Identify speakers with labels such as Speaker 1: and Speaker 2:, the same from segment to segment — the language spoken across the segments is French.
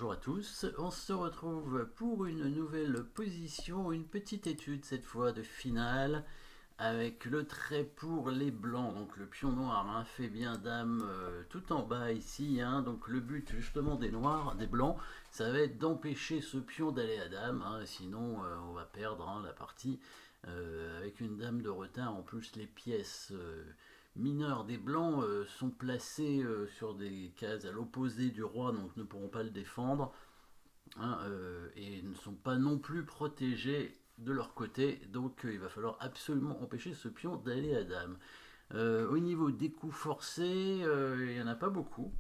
Speaker 1: Bonjour à tous, on se retrouve pour une nouvelle position, une petite étude cette fois de finale avec le trait pour les blancs, donc le pion noir fait bien dame tout en bas ici, donc le but justement des noirs, des blancs, ça va être d'empêcher ce pion d'aller à dame, sinon on va perdre la partie avec une dame de retard. En plus les pièces mineures des blancs sont placées sur des cases à l'opposé du roi, donc ne pourront pas le défendre, et ne sont pas non plus protégés de leur côté, donc il va falloir absolument empêcher ce pion d'aller à dame. Au niveau des coups forcés, il n'y en a pas beaucoup.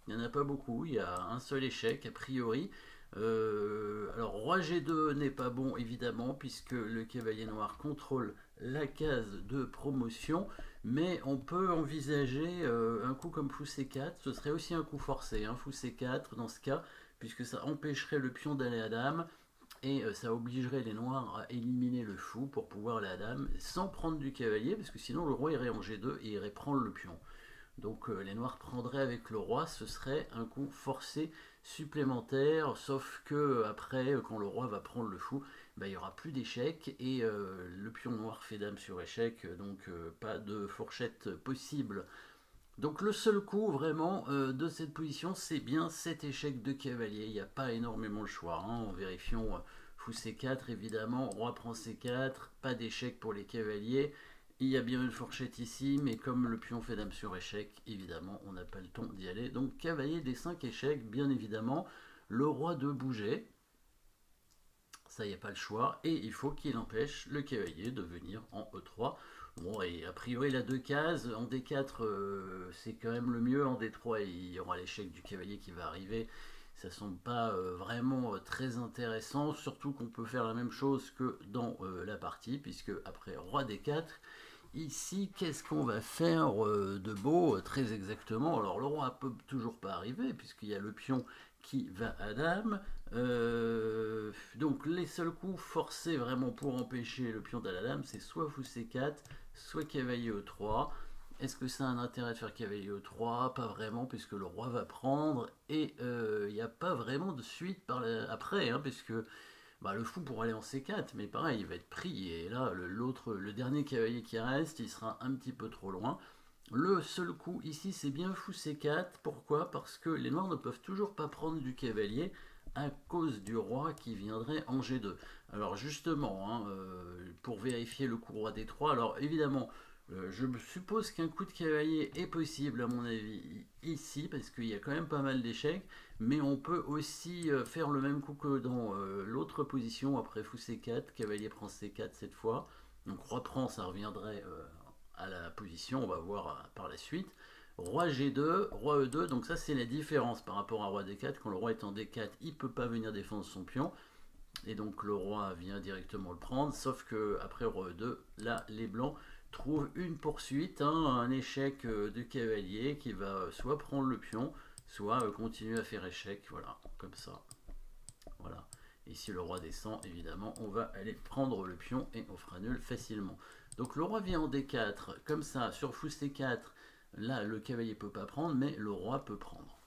Speaker 1: Il n'y en a pas beaucoup, il y a un seul échec a priori. Alors roi G2 n'est pas bon évidemment puisque le cavalier noir contrôle la case de promotion, mais on peut envisager un coup comme fou C4, ce serait aussi un coup forcé, fou C4 dans ce cas, puisque ça empêcherait le pion d'aller à dame, et ça obligerait les noirs à éliminer le fou pour pouvoir aller à dame sans prendre du cavalier, parce que sinon le roi irait en G2 et irait prendre le pion. Donc les noirs prendraient avec le roi, ce serait un coup forcé supplémentaire, sauf que après, quand le roi va prendre le fou, il n'y aura plus d'échec, et le pion noir fait dame sur échec, donc pas de fourchette possible. Donc le seul coup vraiment de cette position, c'est bien cet échec de cavalier. Il n'y a pas énormément le choix. En vérifiant fou C4 évidemment, roi prend C4, pas d'échec pour les cavaliers. Il y a bien une fourchette ici, mais comme le pion fait dame sur échec, évidemment, on n'a pas le temps d'y aller. Donc cavalier des 5 échecs, bien évidemment. Le roi de bouger, ça y a pas le choix, et il faut qu'il empêche le cavalier de venir en E3. Bon, et a priori la 2 cases, en D4 c'est quand même le mieux, en D3 il y aura l'échec du cavalier qui va arriver, ça semble pas vraiment très intéressant, surtout qu'on peut faire la même chose que dans la partie, puisque après roi D4, ici qu'est-ce qu'on va faire de beau très exactement? Alors le roi peut toujours pas arriver, puisqu'il y a le pion qui va à dame. Donc les seuls coups forcés vraiment pour empêcher le pion d'aller à dame, c'est soit fou C4, soit cavalier E3. Est-ce que ça a un intérêt de faire cavalier E3? Pas vraiment, puisque le roi va prendre, et il n'y a pas vraiment de suite après, puisque le fou pourra aller en C4, mais pareil, il va être pris, et là, le dernier cavalier qui reste, il sera un petit peu trop loin. Le seul coup ici, c'est bien fou C4. Pourquoi? Parce que les noirs ne peuvent toujours pas prendre du cavalier à cause du roi qui viendrait en G2. Alors justement, pour vérifier le coup roi D3, alors évidemment, je suppose qu'un coup de cavalier est possible à mon avis ici, parce qu'il y a quand même pas mal d'échecs, mais on peut aussi faire le même coup que dans l'autre position, après fou C4, cavalier prend C4 cette fois, donc roi prend, ça reviendrait à la position, on va voir par la suite. Roi G2, roi E2, donc ça c'est la différence par rapport à roi D4. Quand le roi est en D4, il ne peut pas venir défendre son pion, et donc le roi vient directement le prendre, sauf que après roi E2, là les blancs trouvent une poursuite, un échec de cavalier qui va soit prendre le pion, soit continuer à faire échec, voilà, comme ça. Voilà. Et si le roi descend, évidemment, on va aller prendre le pion et on fera nul facilement. Donc le roi vient en D4, comme ça, sur fou C4, là le cavalier peut pas prendre, mais le roi peut prendre.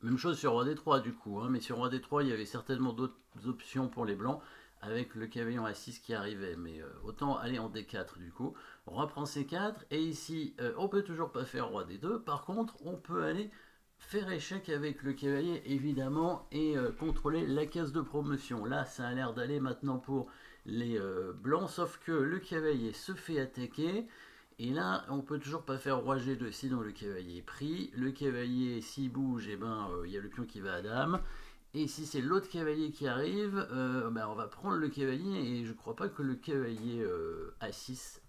Speaker 1: Même chose sur roi D3 du coup, mais sur roi D3 il y avait certainement d'autres options pour les blancs, avec le cavalier en A6 qui arrivait, mais autant aller en D4 du coup. Roi prend C4, et ici on peut toujours pas faire roi D2, par contre on peut aller faire échec avec le cavalier évidemment, et contrôler la case de promotion. Là ça a l'air d'aller maintenant pour les blancs, sauf que le cavalier se fait attaquer, et là on peut toujours pas faire roi G2 sinon le cavalier est pris. Le cavalier s'il bouge, et il y a le pion qui va à dame, et si c'est l'autre cavalier qui arrive, on va prendre le cavalier, et je crois pas que le cavalier A6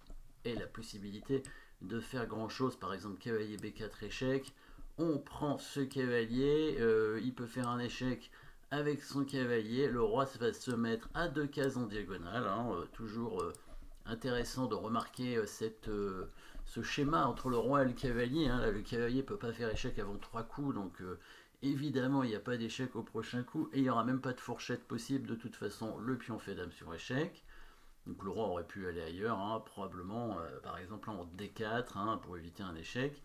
Speaker 1: ait la possibilité de faire grand chose. Par exemple cavalier B4 échec, on prend ce cavalier, il peut faire un échec avec son cavalier, le roi va se mettre à 2 cases en diagonale, toujours intéressant de remarquer ce schéma entre le roi et le cavalier, là, le cavalier ne peut pas faire échec avant 3 coups, donc évidemment il n'y a pas d'échec au prochain coup, et il n'y aura même pas de fourchette possible. De toute façon le pion fait dame sur échec, donc le roi aurait pu aller ailleurs, probablement par exemple en D4, pour éviter un échec.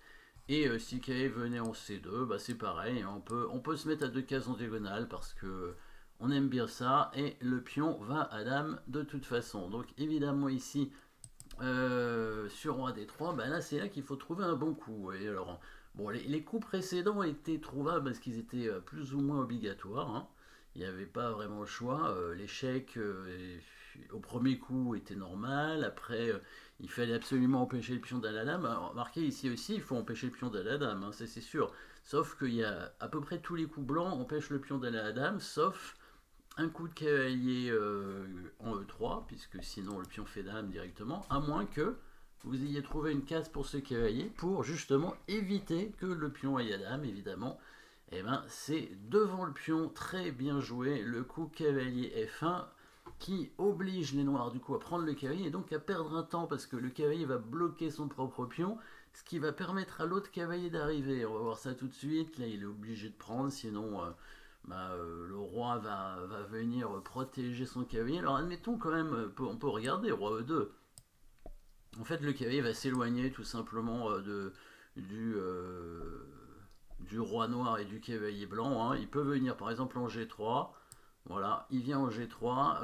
Speaker 1: Et si le cavalier venait en C2, bah c'est pareil, hein, on peut se mettre à 2 cases en diagonale parce que on aime bien ça, et le pion va à dame de toute façon. Donc évidemment ici, sur roi D3, bah là c'est là qu'il faut trouver un bon coup. Et alors, bon, les coups précédents étaient trouvables parce qu'ils étaient plus ou moins obligatoires, hein. Il n'y avait pas vraiment le choix. L'échec au premier coup était normal. Après, il fallait absolument empêcher le pion d'aller à la dame. Alors, remarquez ici aussi, il faut empêcher le pion d'aller à la dame, hein, c'est sûr. Sauf qu'il y a à peu près tous les coups blancs empêchent le pion d'aller à la dame, sauf un coup de cavalier en E3, puisque sinon le pion fait dame directement, à moins que vous ayez trouvé une case pour ce cavalier pour justement éviter que le pion aille à dame, évidemment. Et ben c'est devant le pion, très bien joué, le coup cavalier F1 qui oblige les noirs du coup à prendre le cavalier et donc à perdre un temps parce que le cavalier va bloquer son propre pion, ce qui va permettre à l'autre cavalier d'arriver. On va voir ça tout de suite. Là il est obligé de prendre, sinon le roi va venir protéger son cavalier. Alors admettons quand même, on peut regarder roi E2. En fait le cavalier va s'éloigner tout simplement du roi noir et du cavalier blanc, hein. Il peut venir par exemple en G3. Voilà, il vient en G3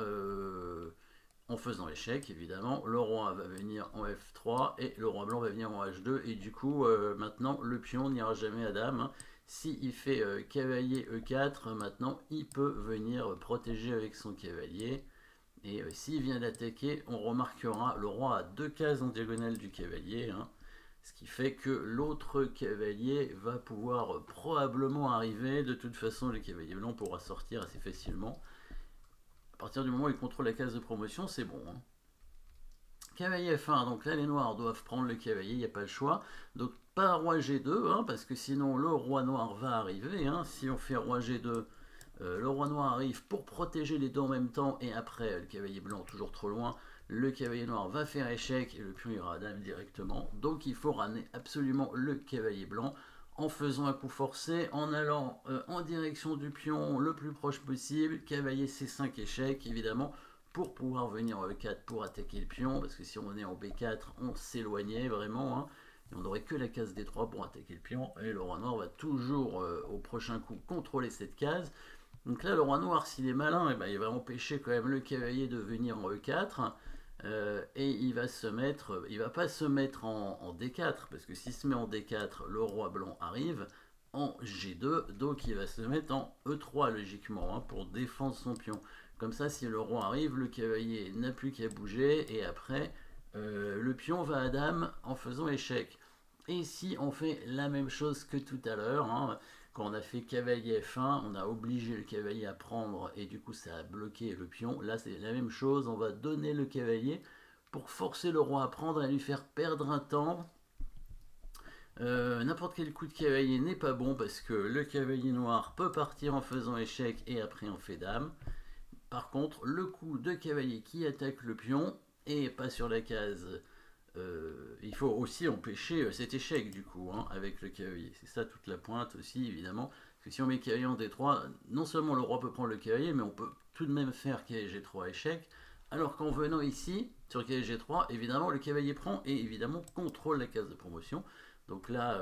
Speaker 1: en faisant échec évidemment. Le roi va venir en F3 et le roi blanc va venir en H2. Et du coup, maintenant, le pion n'ira jamais à dame, hein. S'il fait cavalier E4, maintenant, il peut venir protéger avec son cavalier. Et s'il vient d'attaquer, on remarquera le roi a 2 cases en diagonale du cavalier, hein. Ce qui fait que l'autre cavalier va pouvoir probablement arriver. De toute façon, le cavalier blanc pourra sortir assez facilement. À partir du moment où il contrôle la case de promotion, c'est bon, hein. Cavalier F1, donc là les noirs doivent prendre le cavalier, il n'y a pas le choix. Donc pas roi G2, hein, parce que sinon le roi noir va arriver, hein. Si on fait roi G2, le roi noir arrive pour protéger les deux en même temps, et après le cavalier blanc toujours trop loin, le cavalier noir va faire échec et le pion ira à dame directement. Donc il faut ramener absolument le cavalier blanc en faisant un coup forcé, en allant en direction du pion le plus proche possible, cavalier C5 échec évidemment, pour pouvoir venir en E4 pour attaquer le pion, parce que si on est en B4 on s'éloignait vraiment, hein, et on n'aurait que la case D3 pour attaquer le pion, et le roi noir va toujours au prochain coup contrôler cette case. Donc là le roi noir s'il est malin, et ben, il va empêcher quand même le cavalier de venir en E4, et il va pas se mettre en D4, parce que s'il se met en D4, le roi blanc arrive en G2, donc il va se mettre en E3 logiquement, hein, pour défendre son pion. Comme ça, si le roi arrive, le cavalier n'a plus qu'à bouger, et après, le pion va à dame en faisant échec. Et si on fait la même chose que tout à l'heure, hein, quand on a fait cavalier F1, on a obligé le cavalier à prendre et du coup ça a bloqué le pion. Là c'est la même chose, on va donner le cavalier pour forcer le roi à prendre et à lui faire perdre un temps. N'importe quel coup de cavalier n'est pas bon parce que le cavalier noir peut partir en faisant échec et après on fait dame. Par contre, le coup de cavalier qui attaque le pion et pas sur la case, il faut aussi empêcher cet échec du coup, hein, avec le cavalier. C'est ça toute la pointe aussi évidemment. Parce que si on met cavalier en D3, non seulement le roi peut prendre le cavalier, mais on peut tout de même faire cavalier G3 échec. Alors qu'en venant ici, sur cavalier G3, évidemment le cavalier prend et évidemment contrôle la case de promotion. Donc là,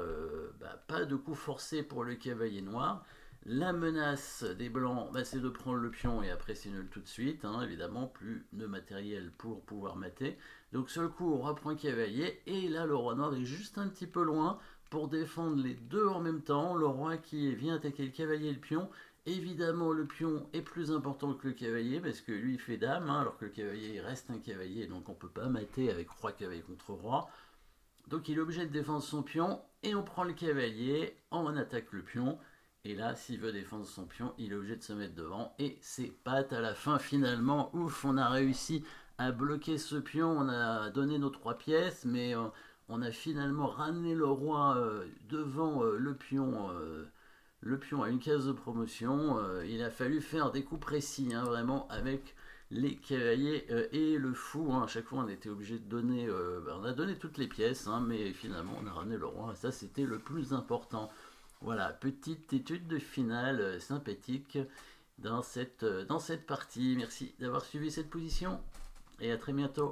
Speaker 1: pas de coup forcé pour le cavalier noir. La menace des blancs, c'est de prendre le pion et après c'est nul tout de suite, hein, évidemment, plus de matériel pour pouvoir mater. Donc sur le coup, on reprend cavalier et là le roi noir est juste un petit peu loin pour défendre les deux en même temps. Le roi qui vient attaquer le cavalier et le pion. Évidemment, le pion est plus important que le cavalier parce que lui il fait dame, hein, alors que le cavalier reste un cavalier, donc on ne peut pas mater avec roi cavalier contre roi. Donc il est obligé de défendre son pion et on prend le cavalier, on attaque le pion. Et là, s'il veut défendre son pion, il est obligé de se mettre devant. Et c'est patte à la fin finalement. Ouf, on a réussi à bloquer ce pion. On a donné nos 3 pièces, mais on a finalement ramené le roi devant le pion à une case de promotion. Il a fallu faire des coups précis, hein, vraiment, avec les cavaliers et le fou, hein. À chaque fois, on était obligé de donner... on a donné toutes les pièces, hein, mais finalement, on a ramené le roi. Et ça, c'était le plus important. Voilà, petite étude de finale sympathique dans cette partie. Merci d'avoir suivi cette position et à très bientôt.